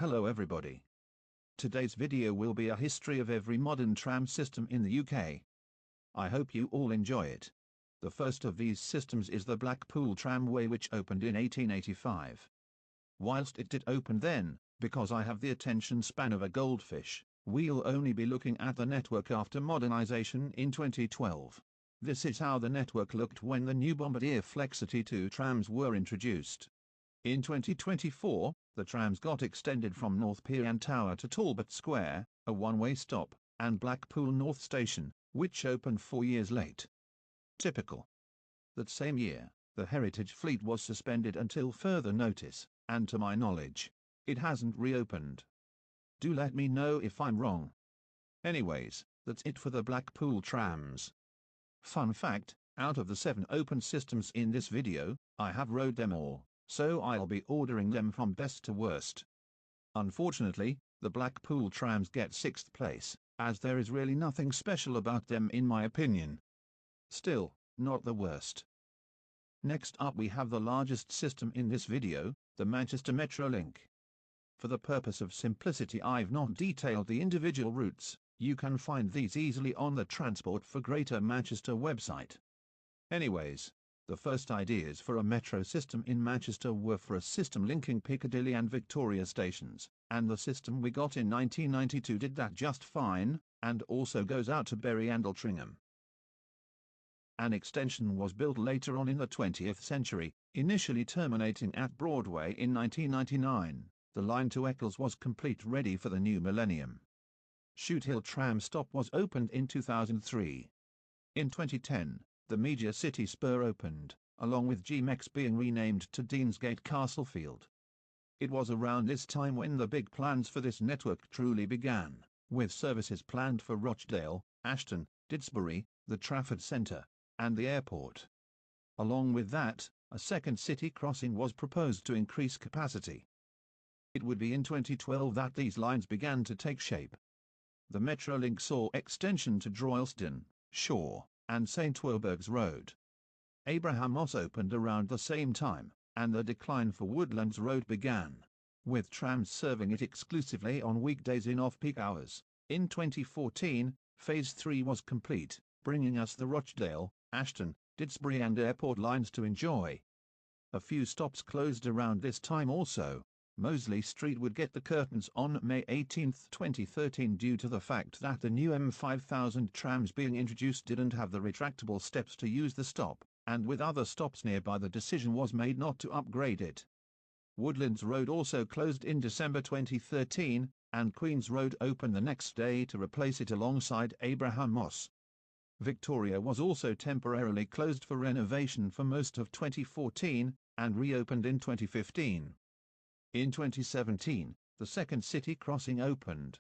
Hello everybody. Today's video will be a history of every modern tram system in the UK. I hope you all enjoy it. The first of these systems is the Blackpool Tramway, which opened in 1885. Whilst it did open then, because I have the attention span of a goldfish, we'll only be looking at the network after modernisation in 2012. This is how the network looked when the new Bombardier Flexity 2 trams were introduced. In 2024, the trams got extended from North Pier and Tower to Talbot Square, a one-way stop, and Blackpool North Station, which opened 4 years late. Typical. That same year, the Heritage Fleet was suspended until further notice, and to my knowledge, it hasn't reopened. Do let me know if I'm wrong. Anyways, that's it for the Blackpool trams. Fun fact, out of the 7 open systems in this video, I have rode them all, so I'll be ordering them from best to worst. Unfortunately, the Blackpool trams get 6th place, as there is really nothing special about them in my opinion. Still, not the worst. Next up we have the largest system in this video, the Manchester Metrolink. For the purpose of simplicity I've not detailed the individual routes. You can find these easily on the Transport for Greater Manchester website. Anyways, the first ideas for a metro system in Manchester were for a system linking Piccadilly and Victoria stations, and the system we got in 1992 did that just fine, and also goes out to Bury and Altrincham. An extension was built later on in the 20th century, initially terminating at Broadway in 1999. The line to Eccles was complete, ready for the new millennium. Shoot Hill tram stop was opened in 2003. In 2010, the Media City Spur opened, along with GMX being renamed to Deansgate Castlefield. It was around this time when the big plans for this network truly began, with services planned for Rochdale, Ashton, Didsbury, the Trafford Centre, and the airport. Along with that, a second city crossing was proposed to increase capacity. It would be in 2012 that these lines began to take shape. The Metrolink saw extension to Droylsden, Shaw, and St Werburgh's Road. Abraham Moss opened around the same time, and the decline for Woodlands Road began, with trams serving it exclusively on weekdays in off-peak hours. In 2014, Phase 3 was complete, bringing us the Rochdale, Ashton, Didsbury and Airport lines to enjoy. A few stops closed around this time also. Mosley Street would get the curtains on May 18, 2013 due to the fact that the new M5000 trams being introduced didn't have the retractable steps to use the stop, and with other stops nearby the decision was made not to upgrade it. Woodlands Road also closed in December 2013, and Queen's Road opened the next day to replace it alongside Abraham Moss. Victoria was also temporarily closed for renovation for most of 2014, and reopened in 2015. In 2017, the second city crossing opened.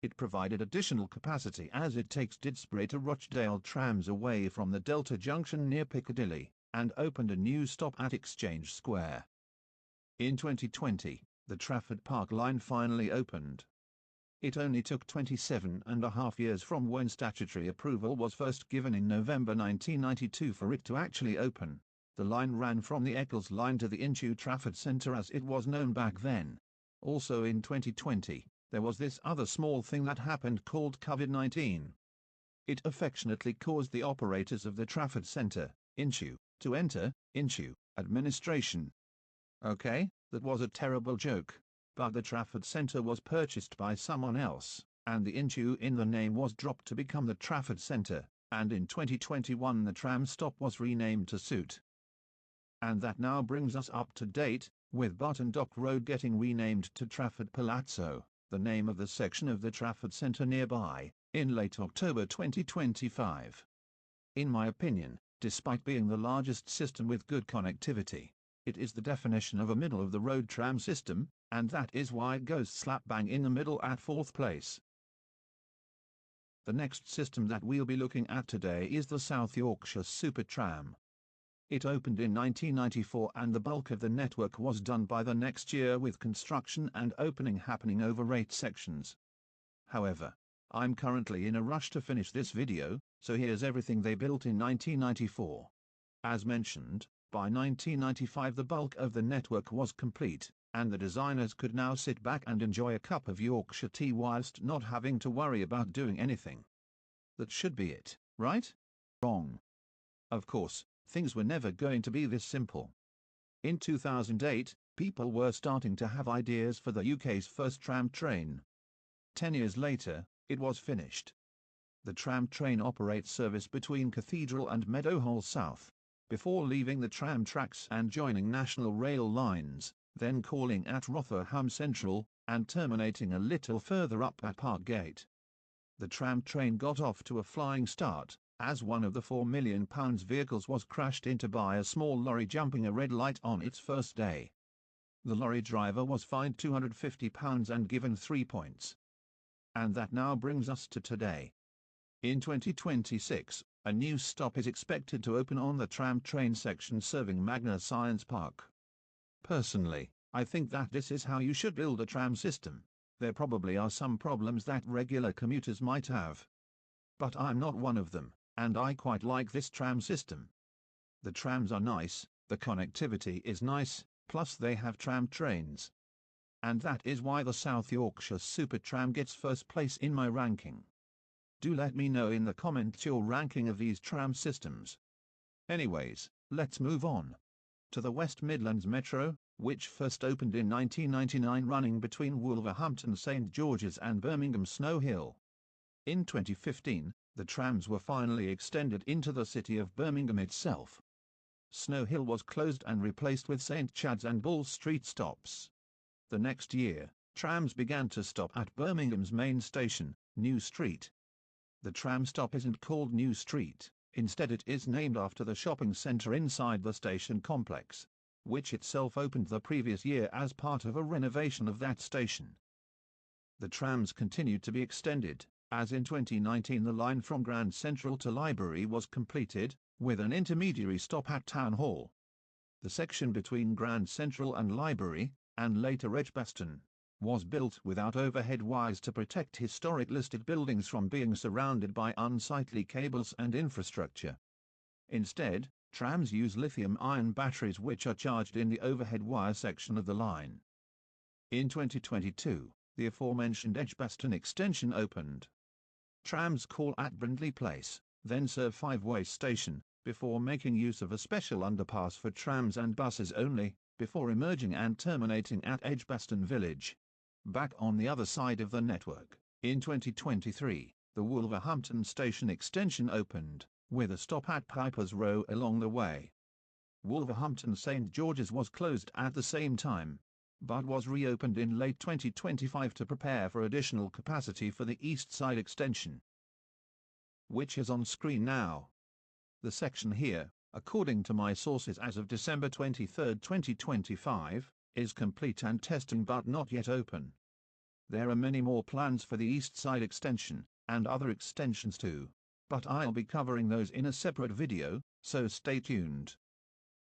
It provided additional capacity as it takes Didsbury to Rochdale trams away from the Delta Junction near Piccadilly, and opened a new stop at Exchange Square. In 2020, the Trafford Park line finally opened. It only took 27.5 years from when statutory approval was first given in November 1992 for it to actually open. The line ran from the Eccles line to the Inchew Trafford Centre as it was known back then. Also in 2020, there was this other small thing that happened called COVID-19. It affectionately caused the operators of the Trafford Centre, Inchew, to enter Inchew administration. Okay, that was a terrible joke, but the Trafford Centre was purchased by someone else, and the Inchew in the name was dropped to become the Trafford Centre, and in 2021 the tram stop was renamed to suit. And that now brings us up to date, with Barton Dock Road getting renamed to Trafford Palazzo, the name of the section of the Trafford Centre nearby, in late October 2025. In my opinion, despite being the largest system with good connectivity, it is the definition of a middle-of-the-road tram system, and that is why it goes slap bang in the middle at 4th place. The next system that we'll be looking at today is the South Yorkshire Super Tram. It opened in 1994 and the bulk of the network was done by the next year, with construction and opening happening over 8 sections. However, I'm currently in a rush to finish this video, so here's everything they built in 1994. As mentioned, by 1995 the bulk of the network was complete, and the designers could now sit back and enjoy a cup of Yorkshire tea whilst not having to worry about doing anything. That should be it, right? Wrong. Of course, things were never going to be this simple. In 2008, people were starting to have ideas for the UK's first tram train. 10 years later, it was finished. The tram train operates service between Cathedral and Meadowhall South, before leaving the tram tracks and joining national rail lines, then calling at Rotherham Central, and terminating a little further up at Parkgate. The tram train got off to a flying start, as one of the £4 million vehicles was crashed into by a small lorry jumping a red light on its first day. The lorry driver was fined £250 and given 3 points. And that now brings us to today. In 2026, a new stop is expected to open on the tram train section serving Magna Science Park. Personally, I think that this is how you should build a tram system. There probably are some problems that regular commuters might have. But I'm not one of them, and I quite like this tram system. The trams are nice, the connectivity is nice, plus they have tram trains. And that is why the South Yorkshire Super Tram gets first place in my ranking. Do let me know in the comments your ranking of these tram systems. Anyways, let's move on to the West Midlands Metro, which first opened in 1999 running between Wolverhampton St George's and Birmingham Snow Hill. In 2015, the trams were finally extended into the city of Birmingham itself. Snow Hill was closed and replaced with St Chad's and Bull Street stops. The next year, trams began to stop at Birmingham's main station, New Street. The tram stop isn't called New Street, instead it is named after the shopping centre inside the station complex, which itself opened the previous year as part of a renovation of that station. The trams continued to be extended, as in 2019 the line from Grand Central to Library was completed, with an intermediary stop at Town Hall. The section between Grand Central and Library, and later Edgbaston, was built without overhead wires to protect historic listed buildings from being surrounded by unsightly cables and infrastructure. Instead, trams use lithium-ion batteries which are charged in the overhead wire section of the line. In 2022, the aforementioned Edgbaston extension opened. Trams call at Brindley Place, then serve Five-Way Station, before making use of a special underpass for trams and buses only, before emerging and terminating at Edgbaston Village. Back on the other side of the network, in 2023, the Wolverhampton Station extension opened, with a stop at Piper's Row along the way. Wolverhampton St George's was closed at the same time, but was reopened in late 2025 to prepare for additional capacity for the East Side extension, which is on screen now. The section here, according to my sources as of December 23, 2025, is complete and testing but not yet open. There are many more plans for the East Side extension, and other extensions too, but I'll be covering those in a separate video, so stay tuned.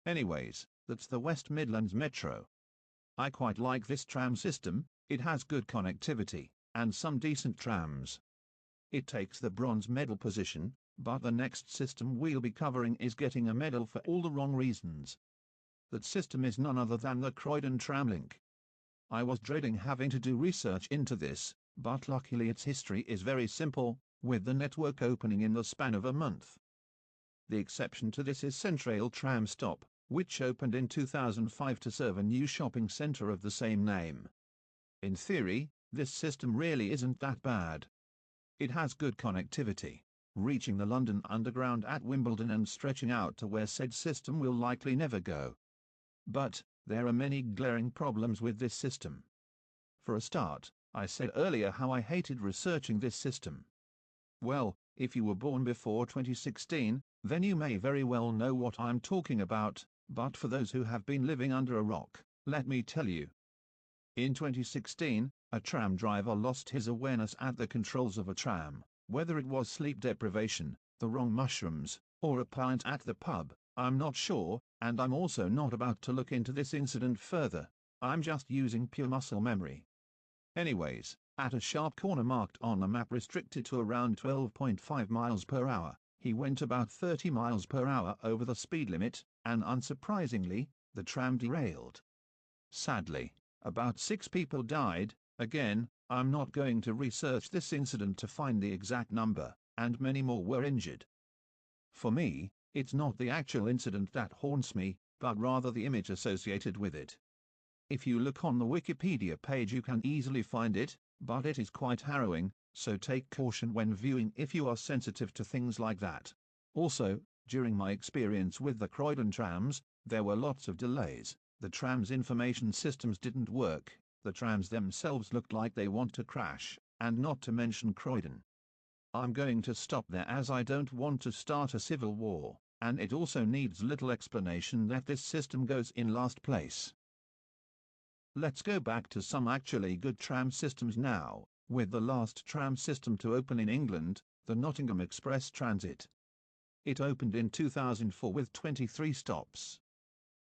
Anyways, that's the West Midlands Metro. I quite like this tram system, it has good connectivity, and some decent trams. It takes the bronze medal position, but the next system we'll be covering is getting a medal for all the wrong reasons. That system is none other than the Croydon Tramlink. I was dreading having to do research into this, but luckily its history is very simple, with the network opening in the span of a month. The exception to this is Centrail Tram Stop, which opened in 2005 to serve a new shopping centre of the same name. In theory, this system really isn't that bad. It has good connectivity, reaching the London Underground at Wimbledon and stretching out to where said system will likely never go. But there are many glaring problems with this system. For a start, I said earlier how I hated researching this system. Well, if you were born before 2016, then you may very well know what I'm talking about, but for those who have been living under a rock, let me tell you. In 2016, a tram driver lost his awareness at the controls of a tram, whether it was sleep deprivation, the wrong mushrooms, or a pint at the pub, I'm not sure, and I'm also not about to look into this incident further. I'm just using pure muscle memory. Anyways, at a sharp corner marked on a map restricted to around 12.5 miles per hour, he went about 30 miles per hour over the speed limit, and unsurprisingly, the tram derailed. Sadly, About 6 people died. Again, I'm not going to research this incident to find the exact number, and many more were injured. For me, it's not the actual incident that haunts me, but rather the image associated with it. If you look on the Wikipedia page you can easily find it, but it is quite harrowing, so take caution when viewing if you are sensitive to things like that. Also, during my experience with the Croydon trams, there were lots of delays. The tram's information systems didn't work, the trams themselves looked like they want to crash, and not to mention Croydon. I'm going to stop there as I don't want to start a civil war, and it also needs little explanation that this system goes in last place. Let's go back to some actually good tram systems now, with the last tram system to open in England, the Nottingham Express Transit. It opened in 2004 with 23 stops.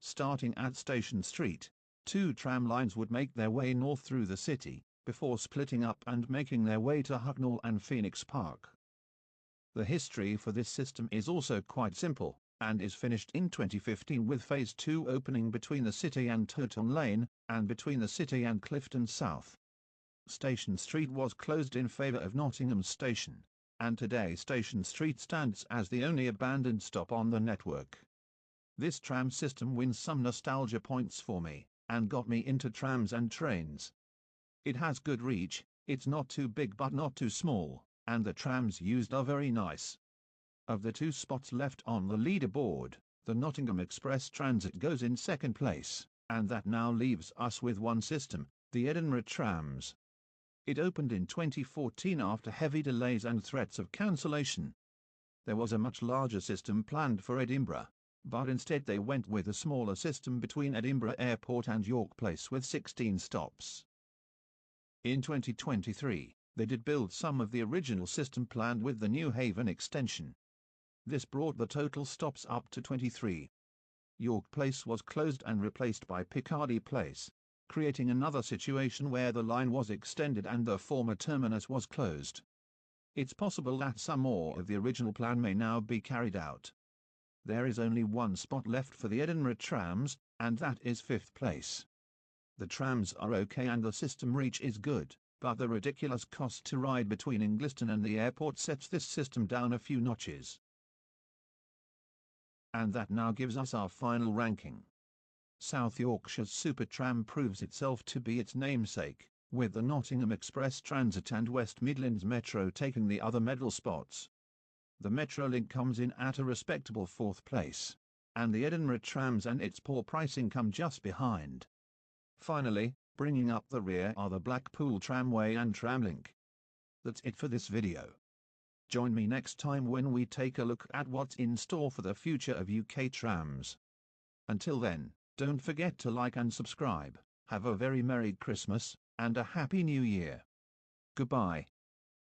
Starting at Station Street, 2 tram lines would make their way north through the city, before splitting up and making their way to Hucknall and Phoenix Park. The history for this system is also quite simple, and is finished in 2015 with Phase 2 opening between the City and Towton Lane, and between the City and Clifton South. Station Street was closed in favour of Nottingham Station, and today Station Street stands as the only abandoned stop on the network. This tram system wins some nostalgia points for me, and got me into trams and trains. It has good reach, it's not too big but not too small, and the trams used are very nice. Of the 2 spots left on the leaderboard, the Nottingham Express Transit goes in second place, and that now leaves us with one system, the Edinburgh trams. It opened in 2014 after heavy delays and threats of cancellation. There was a much larger system planned for Edinburgh, but instead they went with a smaller system between Edinburgh Airport and York Place with 16 stops. In 2023, they did build some of the original system planned with the New Haven extension. This brought the total stops up to 23. York Place was closed and replaced by Piccadilly Place, creating another situation where the line was extended and the former terminus was closed. It's possible that some more of the original plan may now be carried out. There is only one spot left for the Edinburgh trams, and that is 5th place. The trams are okay and the system reach is good, but the ridiculous cost to ride between Ingliston and the airport sets this system down a few notches. And that now gives us our final ranking. South Yorkshire's Super Tram proves itself to be its namesake, with the Nottingham Express Transit and West Midlands Metro taking the other medal spots. The Metrolink comes in at a respectable 4th place, and the Edinburgh trams and its poor pricing come just behind. Finally, bringing up the rear are the Blackpool Tramway and Tramlink. That's it for this video. Join me next time when we take a look at what's in store for the future of UK trams. Until then, don't forget to like and subscribe. Have a very Merry Christmas, and a Happy New Year. Goodbye.